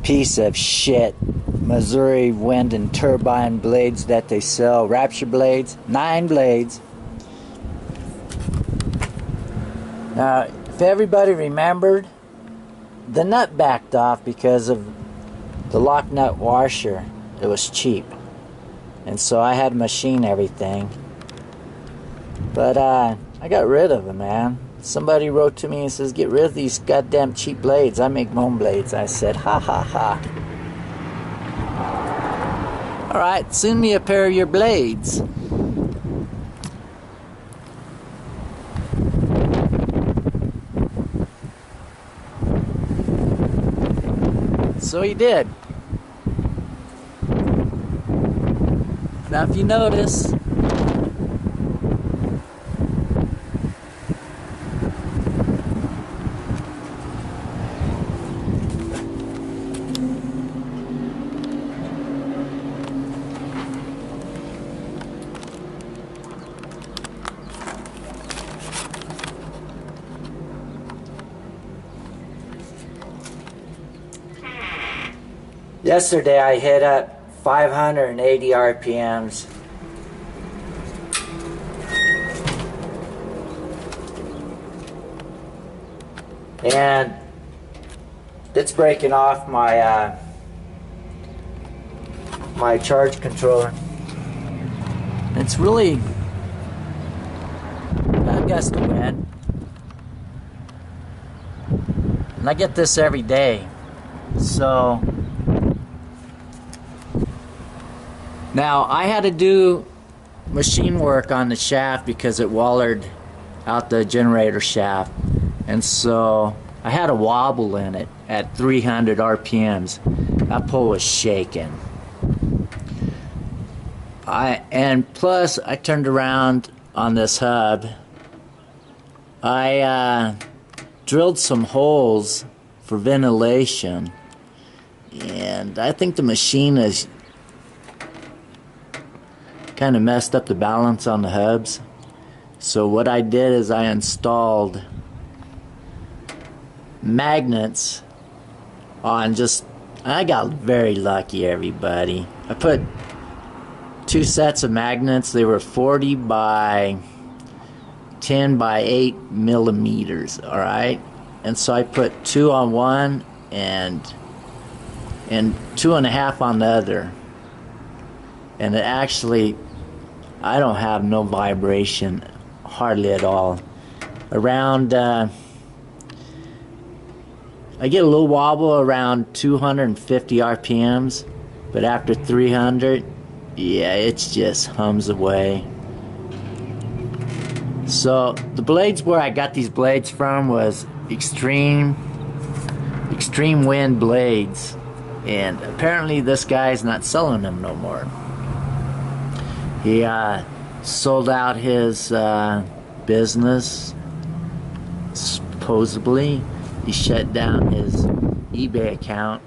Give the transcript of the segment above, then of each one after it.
piece of shit Missouri wind and turbine blades that they sell. Rapture blades, 9 blades. Now, if everybody remembered, the nut backed off because of the lock nut washer. It was cheap, and so I had to machine everything. But I got rid of them, man. Somebody wrote to me and says, get rid of these goddamn cheap blades. I make my own blades. I said, ha ha ha. Alright, send me a pair of your blades. So he did. Now if you notice, yesterday I hit up 580 RPMs. And it's breaking off my my charge controller. It's really a gust of wind. And I get this every day. So now, I had to do machine work on the shaft because it wallered out the generator shaft. And so I had a wobble in it at 300 RPMs. That pole was shaking. And plus, I turned around on this hub. I drilled some holes for ventilation. And I think the machine is kind of messed up the balance on the hubs. So what I did is I installed magnets on I got very lucky, everybody. I put 2 sets of magnets. They were 40 by 10 by 8 millimeters, alright? And so I put 2 on one and 2.5 on the other. And it actually, I don't have no vibration hardly at all. Around, I get a little wobble around 250 RPMs, but after 300, yeah, it just hums away. So the blades where I got these blades from was Extreme Wind blades, and apparently this guy's not selling them no more. He sold out his business, supposedly. He shut down his eBay account.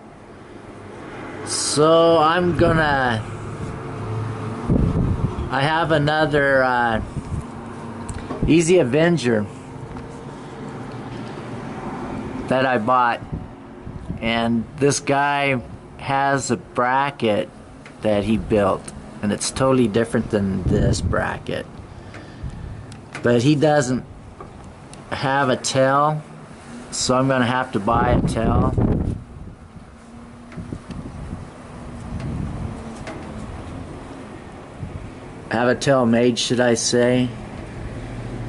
So I have another Easy Avenger that I bought, and this guy has a bracket that he built, and it's totally different than this bracket, but he doesn't have a tail, so I'm gonna have to buy a tail. Have a tail made, should I say,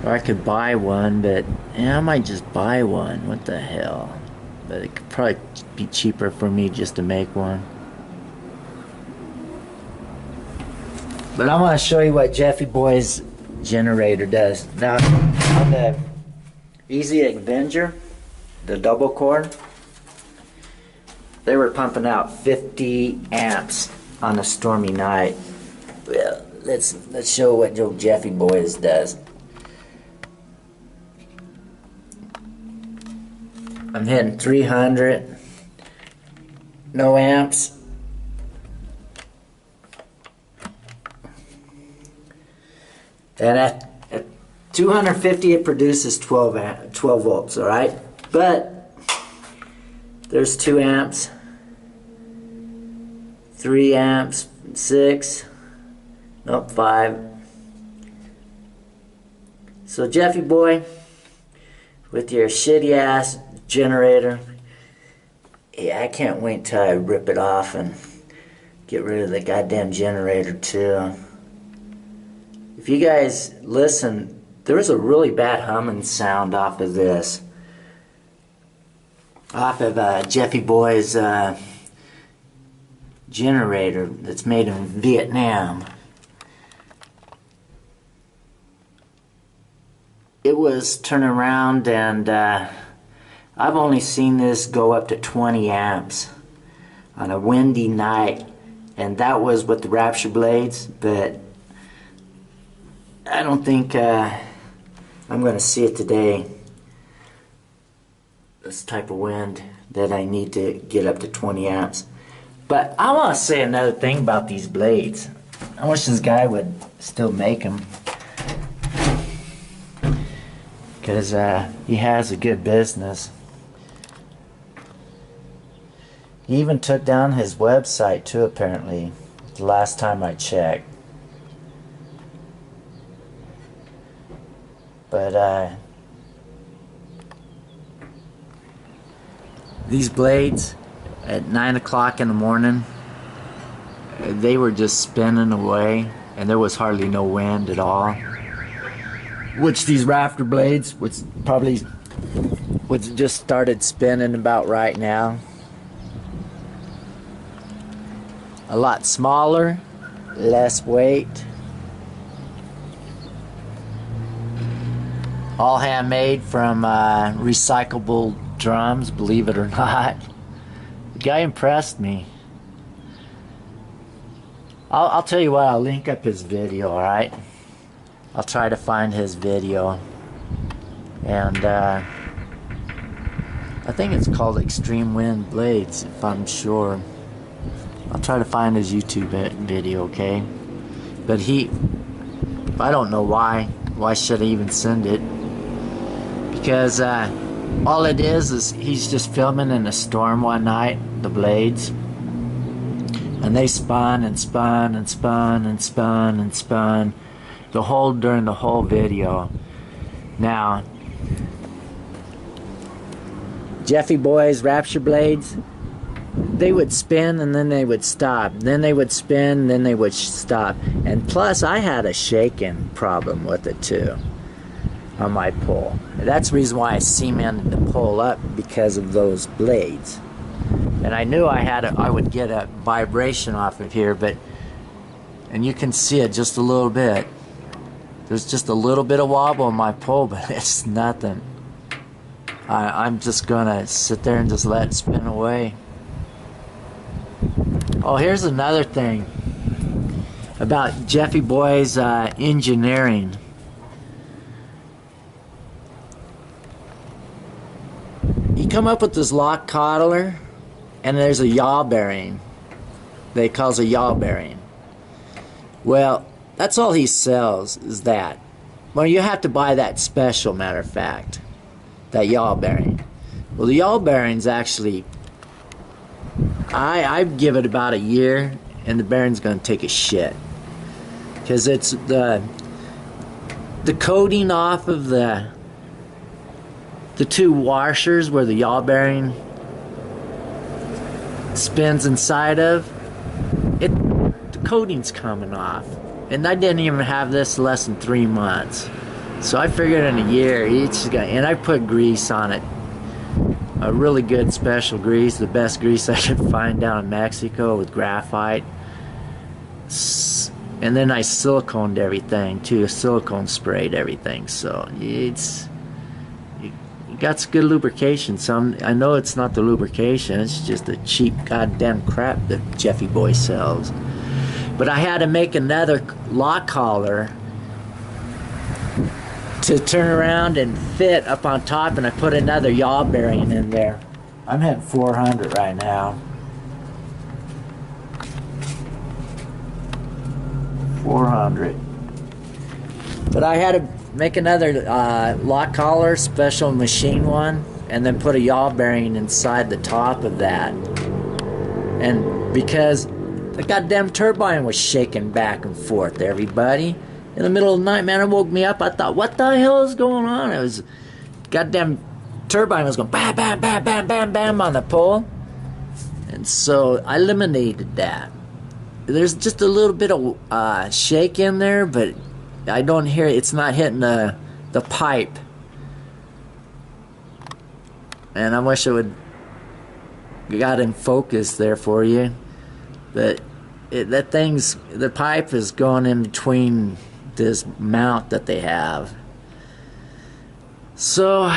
or I could buy one, but yeah, I might just buy one. What the hell? But it could probably be cheaper for me just to make one. But I want to show you what Jeffy Boy's generator does. Now, on the Easy Avenger, the double core, they were pumping out 50 amps on a stormy night. Well, let's show what Joe Jeffy Boy's does. I'm hitting 300, no amps. And at 250 it produces 12 volts, alright? But there's 2 amps, 3 amps, 6, nope, 5. So Jeffy boy, with your shitty ass generator, yeah, I can't wait till I rip it off and get rid of the goddamn generator too. If you guys listen, there was a really bad humming sound off of this. Off of Jeffy boy's generator that's made in Vietnam. It was turning around, and I've only seen this go up to 20 amps on a windy night, and that was with the Rapture blades, but I don't think I'm going to see it today. This type of wind that I need to get up to 20 amps. But I want to say another thing about these blades. I wish this guy would still make them, because he has a good business. He even took down his website too, apparently, the last time I checked. But these blades at 9 o'clock in the morning, they were just spinning away, and there was hardly no wind at all. Which these rafter blades, which probably just started spinning about right now. A lot smaller, less weight. All handmade from recyclable drums, believe it or not. The guy impressed me. I'll tell you what, I'll link up his video, alright? I'll try to find his video. And I think it's called Extreme Wind Blades, if I'm sure. I'll try to find his YouTube video, okay? But I don't know why. Why should I even send it? Because all it is he's just filming in a storm one night, the blades. And they spun and spun and spun and spun and spun during the whole video. Now, Jeffy boy's Rapture blades, they would spin and then they would stop. Then they would spin and then they would stop. And plus, I had a shaking problem with it too on my pull. That's the reason why I cemented the pull up, because of those blades. And I knew I would get a vibration off of here, and you can see it just a little bit. There's just a little bit of wobble in my pull, but it's nothing. I'm just gonna sit there and just let it spin away. Oh, here's another thing about Jeffy boy's engineering. He come up with this lock coddler, and there's a yaw bearing. They calls a yaw bearing. Well, that's all he sells, is that. Well, you have to buy that special, matter of fact, that yaw bearing. Well, the yaw bearing's actually, I'd give it about a year, and the bearing's going to take a shit, because it's the coating off of the two washers where the yaw bearing spins inside of it. The coating's coming off, and I didn't even have this less than 3 months. So I figured in a year and I put grease on it, a really good special grease, the best grease I could find down in Mexico, with graphite. And then I siliconed everything too, silicone sprayed everything. So it got some good lubrication. I know it's not the lubrication, it's just the cheap goddamn crap that Jeffy boy sells. But I had to make another lock collar to turn around and fit up on top, and I put another yaw bearing in there. I'm at 400 right now. 400. But I had to make another lock collar, special machine one, and then put a yaw bearing inside the top of that. And because The goddamn turbine was shaking back and forth, everybody. In the middle of the night, man, it woke me up. I thought, what the hell is going on? It was goddamn turbine was going bam, bam, bam, bam, bam, bam on the pole. And so I eliminated that. There's just a little bit of shake in there, but I don't hear it. It's not hitting the pipe. And I wish I would got in focus there for you. But the pipe is going in between this mount that they have. So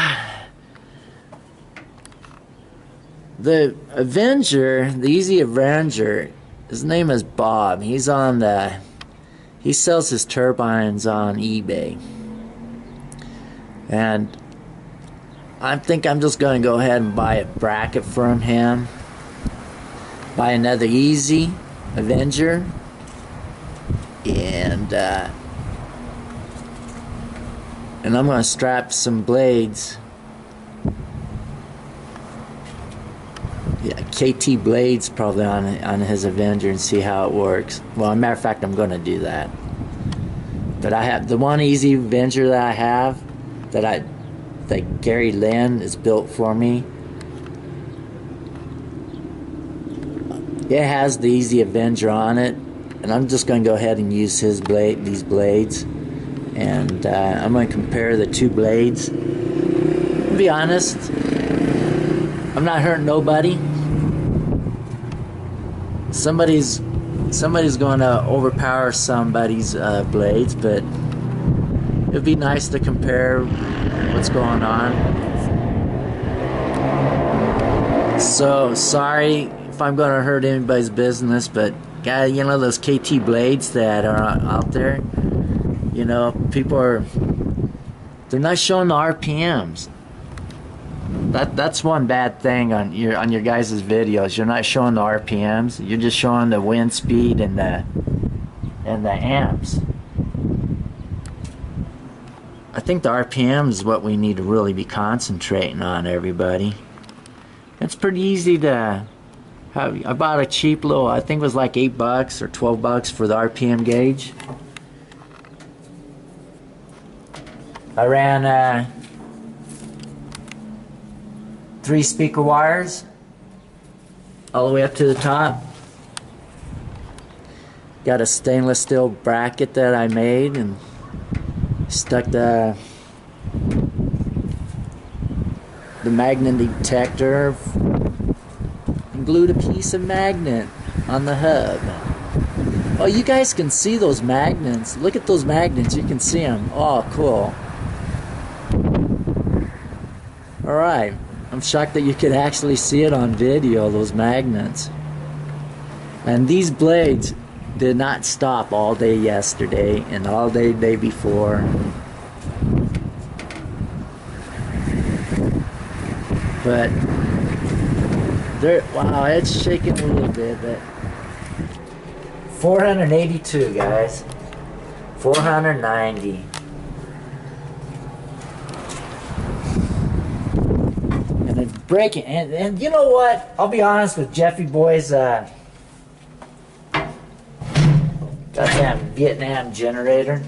the Avenger, the Easy Avenger, his name is Bob. He sells his turbines on eBay. And I think I'm just going to go ahead and buy a bracket from him. Buy another Easy Avenger. And I'm going to strap some blades. Yeah, KT blades probably on his Avenger and see how it works. Well, as a matter of fact, I'm going to do that. But I have the one Easy Avenger that I have that Gary Lynn has built for me. It has the Easy Avenger on it, and I'm just going to go ahead and use these blades, and I'm going to compare the two blades. To be honest, I'm not hurting nobody. Somebody's going to overpower somebody's blades, but it'd be nice to compare what's going on. So sorry if I'm going to hurt anybody's business, but guys, you know those KT blades that are out there, you know, they're not showing the RPMs. That's one bad thing on your guys' videos. You're not showing the RPMs. You're just showing the wind speed and the amps. I think the RPM is what we need to really be concentrating on, everybody. It's pretty easy to have. I bought a cheap little, I think it was like $8 or $12 for the RPM gauge. I ran 3 speaker wires all the way up to the top. Got a stainless steel bracket that I made and stuck the magnet detector and glued a piece of magnet on the hub. Oh, you guys can see those magnets. Look at those magnets. You can see them. Oh, cool. Alright. I'm shocked that you could actually see it on video, those magnets. And these blades did not stop all day yesterday and all day the day before. But wow, it's shaking a little bit, but 482 guys. 490. And it's breaking, and you know what? I'll be honest with Jeffy Boy's goddamn Vietnam generator.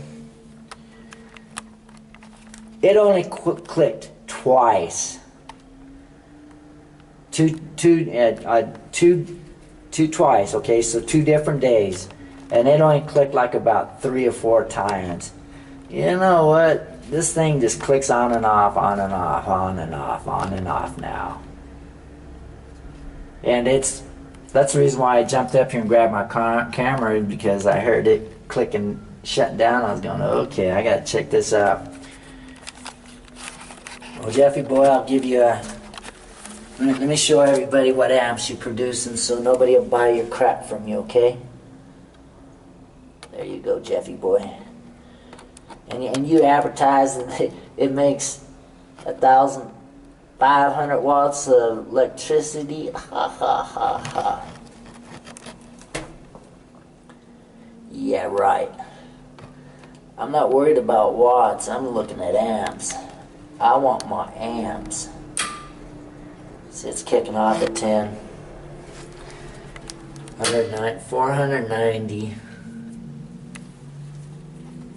It only clicked twice. Twice, okay, so 2 different days, and it only clicked like about 3 or 4 times. You know what? This thing just clicks on and off, on and off, on and off, on and off now. And that's the reason why I jumped up here and grabbed my camera, because I heard it clicking, shutting down. I was going, okay, I gotta check this out. Well, Jeffy boy, I'll give you a. Let me show everybody what amps you're producing, so nobody will buy your crap from you, okay? There you go, Jeffy boy. And you advertise that it makes 1,500 watts of electricity. Ha ha ha ha. Yeah, right. I'm not worried about watts. I'm looking at amps. I want my amps. See, it's kicking off at 10. 490.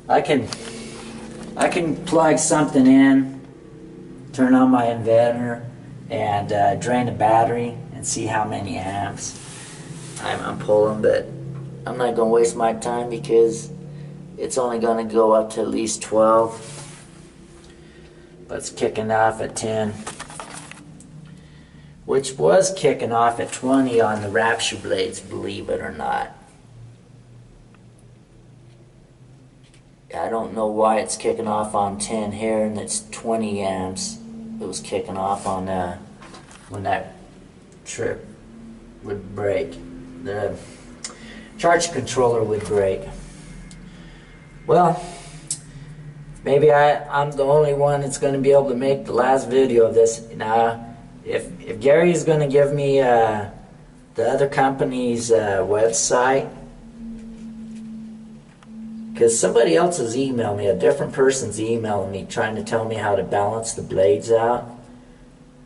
I can plug something in, turn on my inverter, and drain the battery and see how many amps I'm pulling, but I'm not going to waste my time because it's only going to go up to at least 12, but it's kicking off at 10, which was kicking off at 20 on the Rapture blades, believe it or not. I don't know why it's kicking off on 10 here and it's 20 amps. It was kicking off on when that trip would break. The charge controller would break. Well, maybe I'm the only one that's going to be able to make the last video of this. Now, if Gary is going to give me the other company's website, because somebody else has emailed me, a different person's emailing me trying to tell me how to balance the blades out.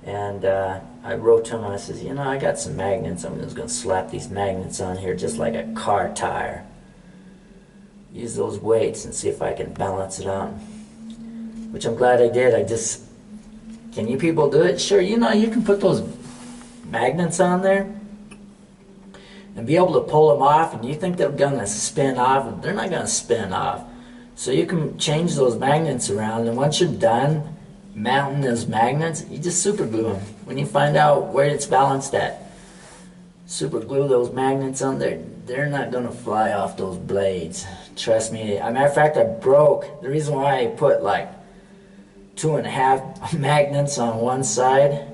And I wrote to him and I says, you know, I got some magnets. I'm just going to slap these magnets on here just like a car tire. Use those weights and see if I can balance it out. Which I'm glad I did. Can you people do it? Sure, you know, you can put those magnets on there and be able to pull them off, and you think they're going to spin off. They're not going to spin off. So you can change those magnets around, and once you're done mounting those magnets, you just super glue them. When you find out where it's balanced at, super glue those magnets on there. They're not going to fly off those blades. Trust me. As a matter of fact, the reason why I put like 2.5 magnets on one side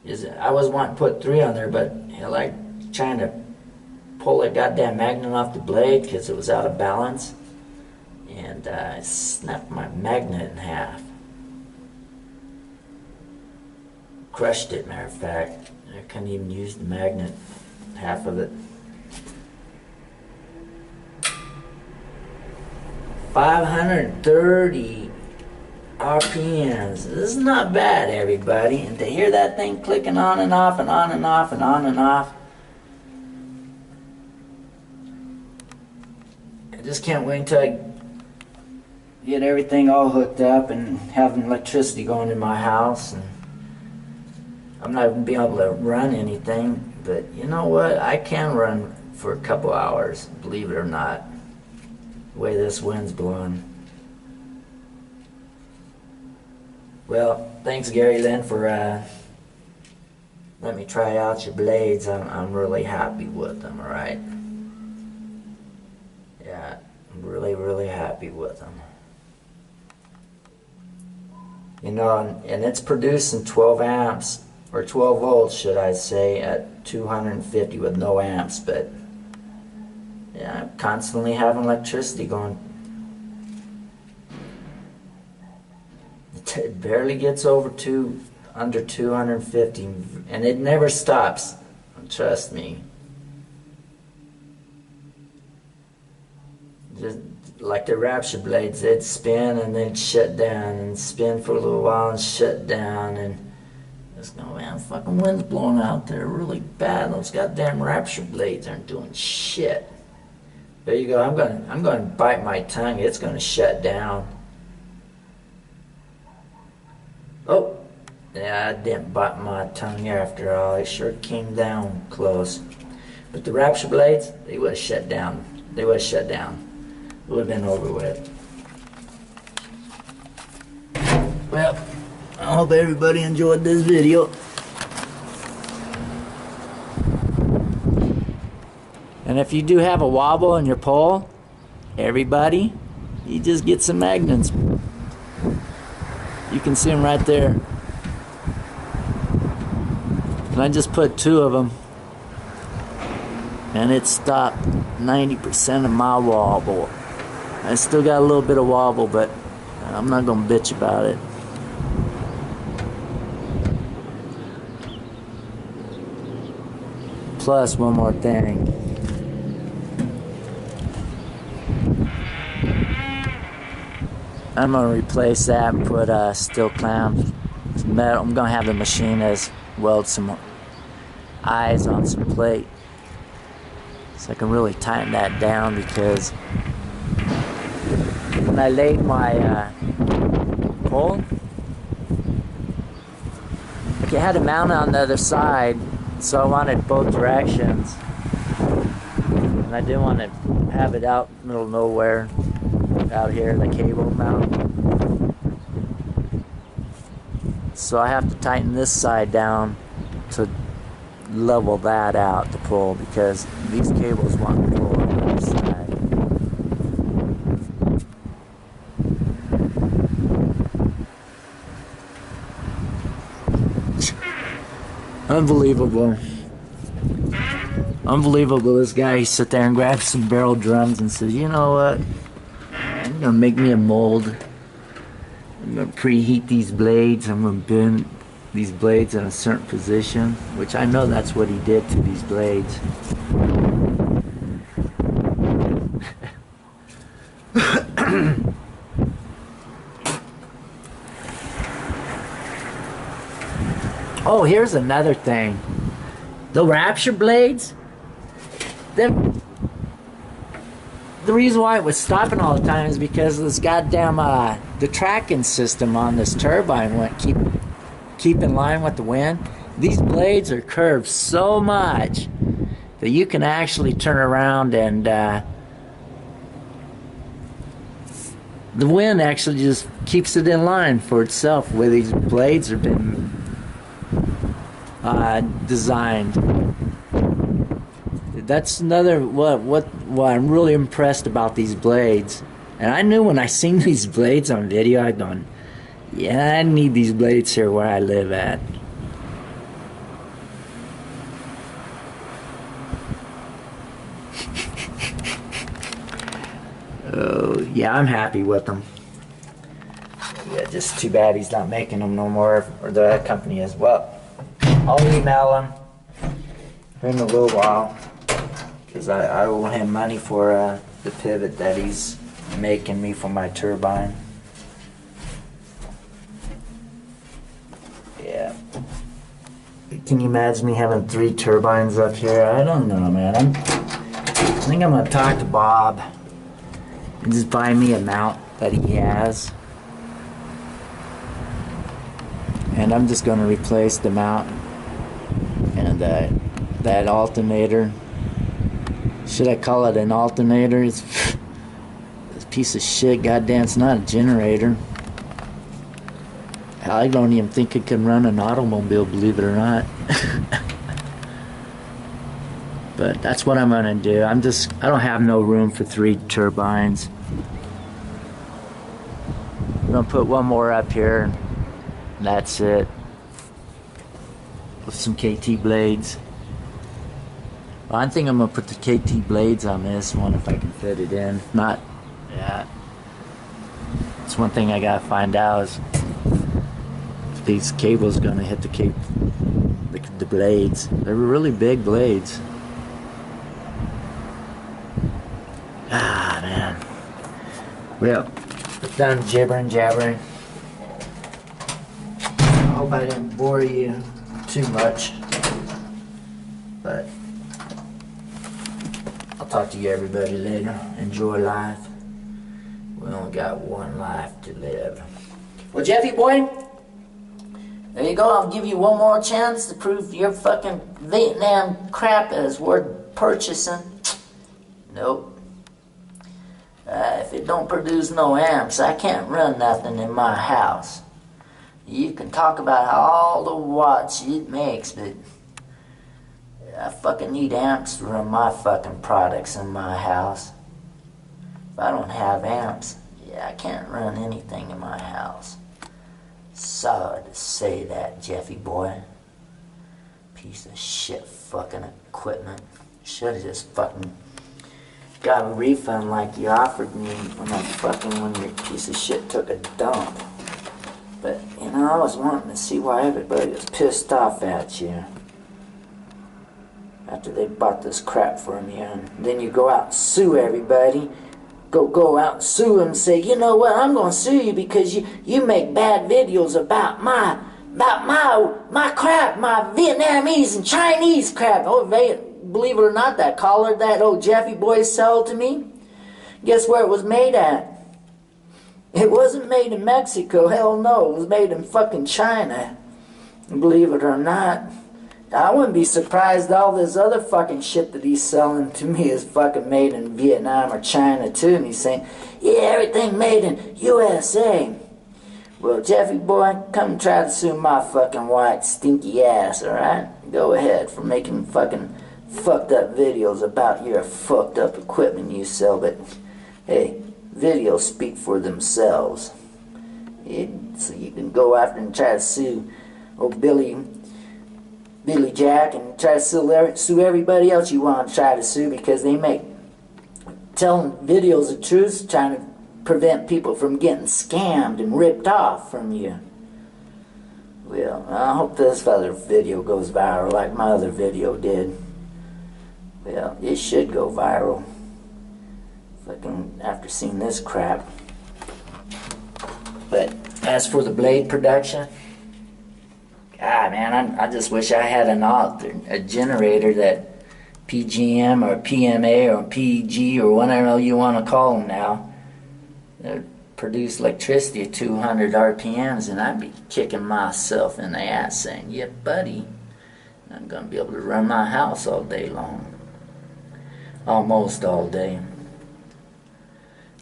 is I was wanting to put 3 on there, but I like trying to pull that goddamn magnet off the blade because it was out of balance, and I snapped my magnet in half. Crushed it, matter of fact. I couldn't even use the magnet, half of it. 530 RPMs. This is not bad, everybody. And to hear that thing clicking on and off and on and off and on and off, I just can't wait until I get everything all hooked up and have electricity going in my house. And I'm not even being able to run anything, but you know what? I can run for a couple hours, believe it or not, the way this wind's blowing. Well, thanks Gary Lynn for letting me try out your blades. I'm really happy with them, alright? Yeah, I'm really happy with them. You know, and it's producing 12 amps, or 12 volts should I say, at 250 with no amps, but yeah, I'm constantly having electricity going. It barely gets over under 250, and it never stops, trust me. Just like the Rapture blades, they'd spin and then shut down, and spin for a little while and shut down, and just go, man, fucking wind's blowing out there really bad. Those goddamn Rapture blades aren't doing shit. There you go. I'm going to bite my tongue. It's going to shut down. Oh, yeah, I didn't bite my tongue after all. It sure came down close. But the Rapture blades, they would have shut down. They would have shut down. It would have been over with. Well, I hope everybody enjoyed this video. And if you do have a wobble in your pole, everybody, you just get some magnets. You can see them right there. And I just put 2 of them, and it stopped 90% of my wobble. I still got a little bit of wobble, but I'm not gonna bitch about it. Plus, one more thing. I'm gonna replace that and put steel clamps, metal. I'm gonna have the machinist weld some eyes on some plate So I can really tighten that down, because when I laid my pole, I had it mounted on the other side, so I wanted both directions. And I didn't want to have it out in the middle of nowhere, out here, the cable mount. So I have to tighten this side down to level that out, the pole, because these cables want to pull on the other side. Unbelievable. Unbelievable. This guy, he sit there and grabs some barrel drums and says, you know what, I'm gonna make me a mold. I'm gonna preheat these blades. I'm gonna bend these blades in a certain position, which I know that's what he did to these blades. Oh, here's another thing. The Rapture blades, the reason why it was stopping all the time is because this goddamn the tracking system on this turbine went keep in line with the wind. These blades are curved so much that you can actually turn around and the wind actually just keeps it in line for itself, where these blades have been designed. That's another what I'm really impressed about these blades. And I knew when I seen these blades on video, I'd gone, yeah, I need these blades here where I live at. Oh, yeah, I'm happy with them. Yeah, just too bad he's not making them no more, or the company is. Well, I'll email him in a little while, because I owe him money for the pivot that he's making me for my turbine. Yeah. Can you imagine me having 3 turbines up here? I don't know, man. I think I'm going to talk to Bob and just buy me a mount that he has. And I'm just going to replace the mount and that alternator. Should I call it an alternator? It's a piece of shit. Goddamn, it's not a generator. I don't even think it can run an automobile, believe it or not. But that's what I'm gonna do. I don't have no room for 3 turbines. I'm gonna put one more up here, and that's it. With some KT blades. Well, I think I'm gonna put the KT blades on this one if I can fit it in. If not, yeah. It's one thing I gotta find out is if these cables gonna hit the blades. They're really big blades. Ah, man. Well, done gibbering jabbering. I hope I didn't bore you too much, but I'll talk to you everybody later. Enjoy life. We only got one life to live. Well, Jeffy boy, there you go. I'll give you one more chance to prove your fucking Vietnam crap is worth purchasing. Nope. If it don't produce no amps, I can't run nothing in my house. You can talk about all the watts it makes, but I fucking need amps to run my fucking products in my house. If I don't have amps, yeah, I can't run anything in my house. Sorry to say that, Jeffy boy. Piece of shit fucking equipment. Should've just fucking got a refund like you offered me when your piece of shit took a dump. But, you know, I was wanting to see why everybody was pissed off at you after they bought this crap from you, and then you go out and sue everybody. Go out and sue them and say, you know what, I'm gonna sue you because you make bad videos about my crap, my Vietnamese and Chinese crap. Oh, believe it or not, that collar that old Jeffy boy sold to me, guess where it was made at? It wasn't made in Mexico, hell no, it was made in fucking China. Believe it or not. I wouldn't be surprised all this other fucking shit that he's selling to me is fucking made in Vietnam or China too. And he's saying, yeah, everything made in USA. Well, Jeffy boy, come and try to sue my fucking white stinky ass, alright? Go ahead for making fucking fucked up videos about your fucked up equipment you sell, but hey, videos speak for themselves. So you can go after and try to sue old Billy Jack and try to sue everybody else you want to try to sue, because they make telling videos of truth, trying to prevent people from getting scammed and ripped off from you. Well, I hope this other video goes viral like my other video did. Well, it should go viral. Fucking after seeing this crap. But as for the blade production, God, man, I just wish I had a generator that PGM or PMA or PG or whatever you want to call them now, that produce electricity at 200 RPMs, and I'd be kicking myself in the ass saying, yeah, buddy, I'm going to be able to run my house all day long. Almost all day.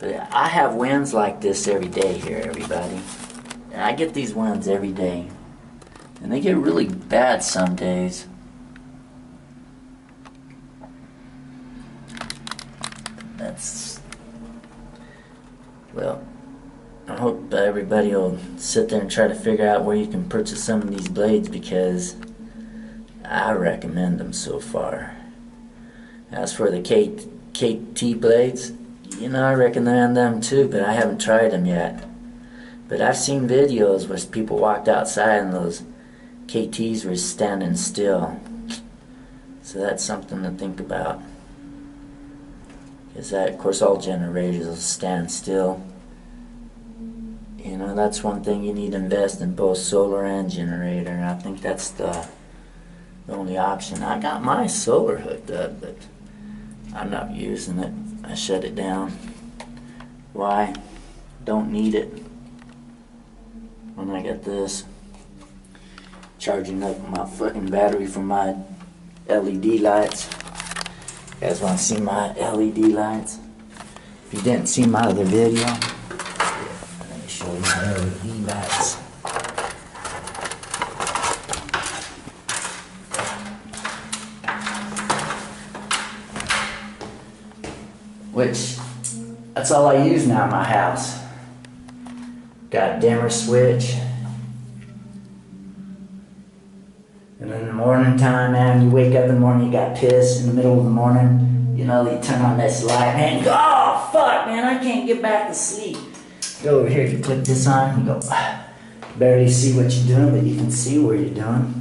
But I have winds like this every day here, everybody. And I get these winds every day. And they get really bad some days. Well, I hope everybody will sit there and try to figure out where you can purchase some of these blades, because I recommend them so far. As for the KT blades, you know, I recommend them too, but I haven't tried them yet. But I've seen videos where people walked outside and those KTs were standing still. So that's something to think about. Because that, of course, all generators will stand still. You know, that's one thing you need to invest in, both solar and generator. And I think that's the only option. I got my solar hooked up, but I'm not using it. I shut it down. Why? Don't need it. When I got this, charging up my fucking battery for my LED lights. You guys want to see my LED lights? If you didn't see my other video, let me show you my LED lights. Which, that's all I use now in my house. Got a dimmer switch. And in the morning time, man, you wake up in the morning, you got pissed in the middle of the morning, you know, you turn on this light, man, you go, oh, fuck, man, I can't get back to sleep. Go over here, you click this on, you go, barely see what you're doing, but you can see where you're doing.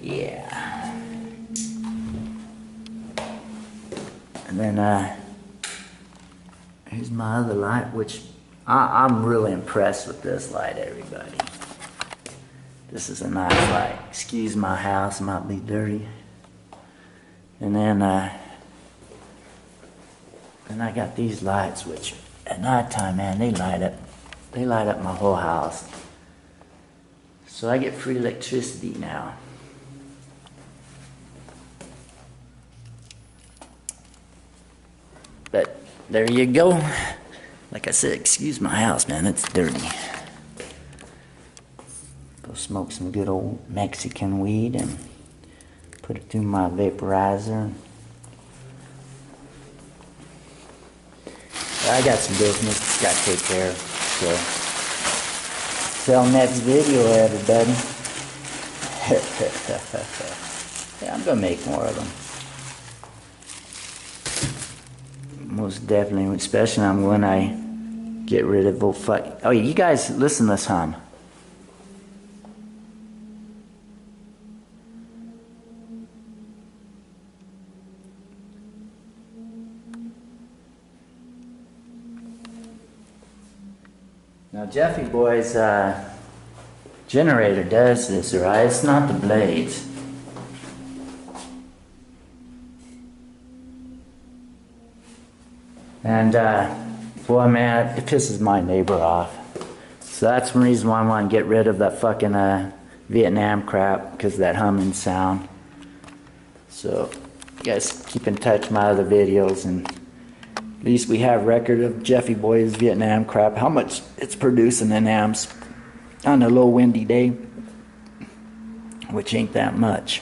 Yeah. And then, here's my other light, which I'm really impressed with this light, everybody. This is a nice light. Excuse my house, it might be dirty. And then I got these lights, which at nighttime, man, they light up my whole house. So I get free electricity now. But there you go. Like I said, excuse my house, man, it's dirty. Go smoke some good old Mexican weed and put it through my vaporizer. I got some business, got to take care of. So, till next video, everybody. Yeah, I'm gonna make more of them. Most definitely, especially when I get rid of old fuck. Oh, you guys, listen to this hum. Now Jeffy Boy's generator does this, right? It's not the blades. And boy, man, it pisses my neighbor off. So that's one reason why I want to get rid of that fucking Vietnam crap, because of that humming sound. So you guys keep in touch with my other videos, and at least we have record of Jeffy Boy's Vietnam crap, how much it's producing in amps on a low windy day, which ain't that much.